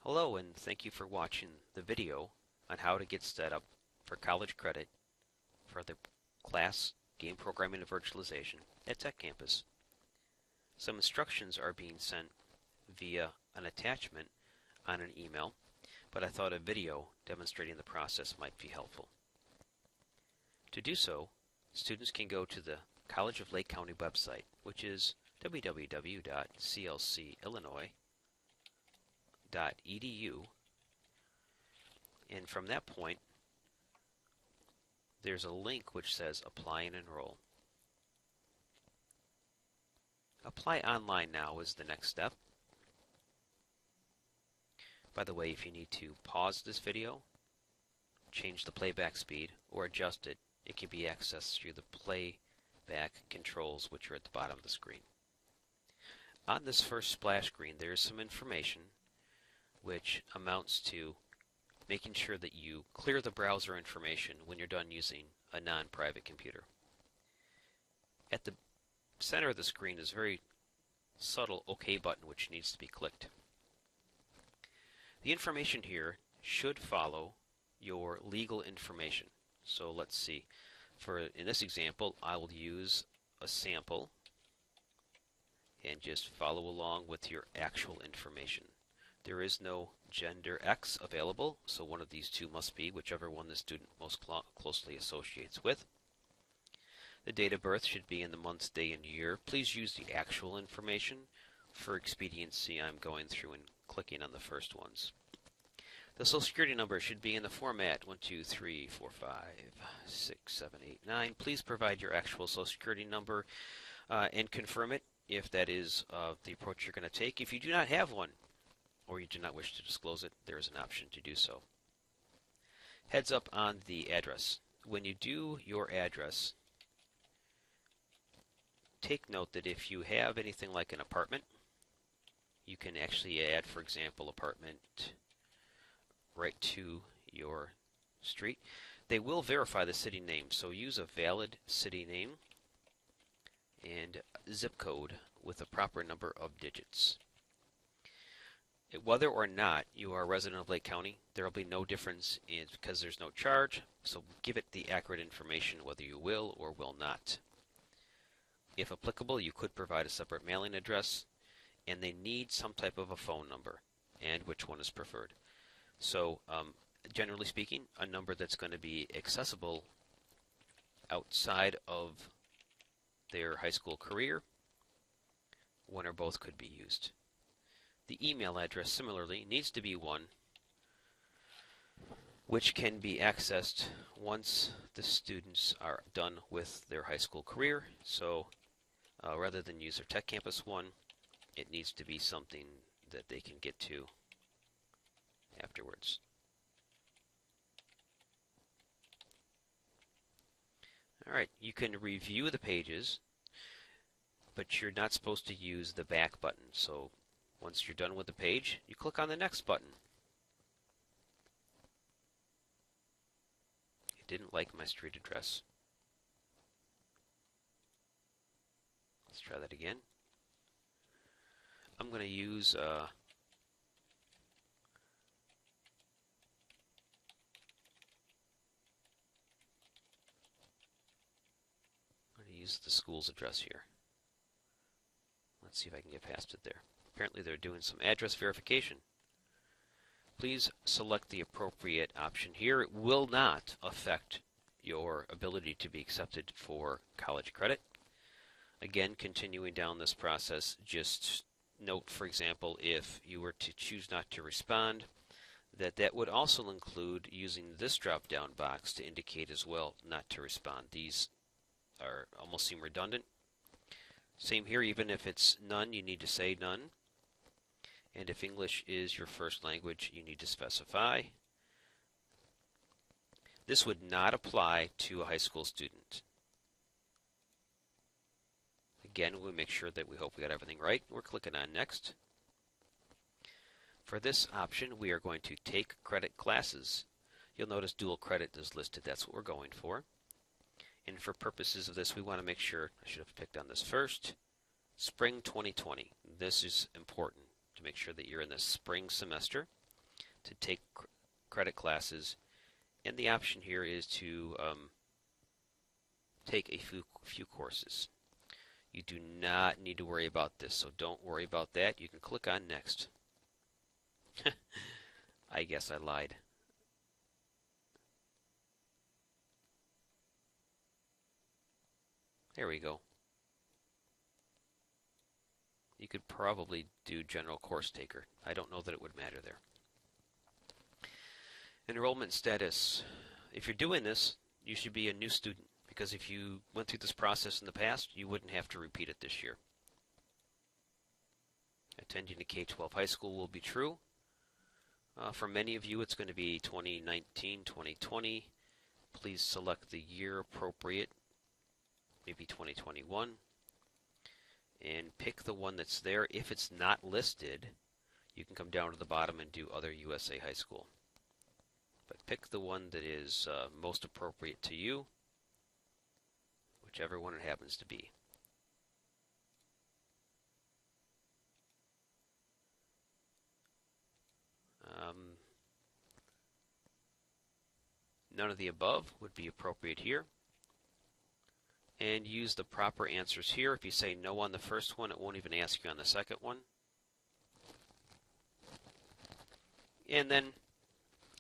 Hello, and thank you for watching the video on how to get set up for college credit for the class Game Programming and Virtualization at Tech Campus. Some instructions are being sent via an attachment on an email, but I thought a video demonstrating the process might be helpful. To do so, students can go to the College of Lake County website, which is www.clcillinois.edu, and from that point there's a link which says apply and enroll. Apply online now is the next step. By the way, if you need to pause this video, change the playback speed, or adjust it, it can be accessed through the playback controls which are at the bottom of the screen. On this first splash screen there is some information which amounts to making sure that you clear the browser information when you're done using a non-private computer. At the center of the screen is a very subtle OK button which needs to be clicked. The information here should follow your legal information. So let's see. In this example, I will use a sample and just follow along with your actual information. There is no gender X available, so one of these two must be whichever one the student most closely associates with. The date of birth should be in the month, day, and year. Please use the actual information. For expediency, I'm going through and clicking on the first ones. The Social Security number should be in the format 1, 2, 3, 4, 5, 6, 7, 8, 9. Please provide your actual Social Security number and confirm it if that is the approach you're going to take. If you do not have one, or you do not wish to disclose it, there is an option to do so. Heads up on the address. When you do your address, take note that if you have anything like an apartment, you can actually add, for example, apartment right to your street. They will verify the city name, so use a valid city name and zip code with a proper number of digits. Whether or not you are a resident of Lake County, there will be no difference because there's no charge, so give it the accurate information whether you will or will not. If applicable, you could provide a separate mailing address, and they need some type of a phone number, and which one is preferred. So, generally speaking, a number that's going to be accessible outside of their high school career, one or both could be used. The email address, similarly, needs to be one which can be accessed once the students are done with their high school career. So rather than use their Tech Campus one, it needs to be something that they can get to afterwards. Alright, you can review the pages, but you're not supposed to use the back button. So once you're done with the page, you click on the next button. It didn't like my street address. Let's try that again. I'm going to use the school's address here. Let's see if I can get past it there. Apparently they're doing some address verification. Please select the appropriate option here. It will not affect your ability to be accepted for college credit. Again, continuing down this process, just note, for example, if you were to choose not to respond, that would also include using this drop-down box to indicate as well not to respond. These are almost seem redundant. Same here, even if it's none, you need to say none. And if English is your first language, you need to specify. This would not apply to a high school student. Again, we'll make sure that we hope we got everything right. We're clicking on Next. For this option, we are going to take credit classes. You'll notice dual credit is listed. That's what we're going for. And for purposes of this, we want to make sure, I should have picked on this first, Spring 2020. This is important to make sure that you're in the spring semester. to take credit classes, and the option here is to take a few courses. You do not need to worry about this, so don't worry about that. You can click on Next. I guess I lied. There we go. You could probably do General Course Taker. I don't know that it would matter there. Enrollment status. If you're doing this, you should be a new student, because if you went through this process in the past, you wouldn't have to repeat it this year. Attending a K12 high school will be true. For many of you, it's going to be 2019, 2020. Please select the year appropriate, maybe 2021, and pick the one that's there. If it's not listed, you can come down to the bottom and do Other USA High School. But pick the one that is most appropriate to you, whichever one it happens to be. None of the above would be appropriate here. And use the proper answers here. If you say no on the first one, it won't even ask you on the second one. And then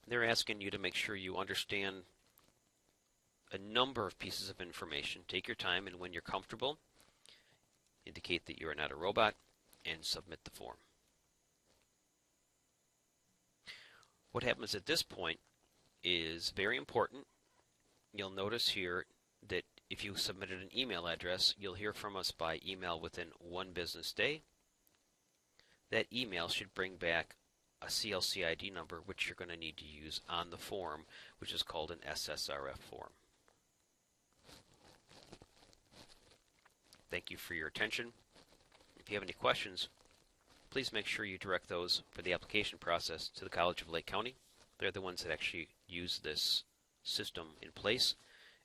they're asking you to make sure you understand a number of pieces of information. Take your time, and when you're comfortable, indicate that you are not a robot and submit the form. What happens at this point is very important. You'll notice here that if you submitted an email address, you'll hear from us by email within 1 business day. That email should bring back a CLC ID number, which you're going to need to use on the form, which is called an SSRF form. Thank you for your attention. If you have any questions, please make sure you direct those for the application process to the College of Lake County. They're the ones that actually use this system in place.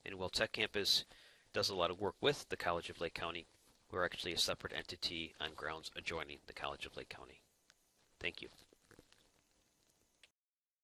And while Tech Campus does a lot of work with the College of Lake County, we're actually a separate entity on grounds adjoining the College of Lake County. Thank you.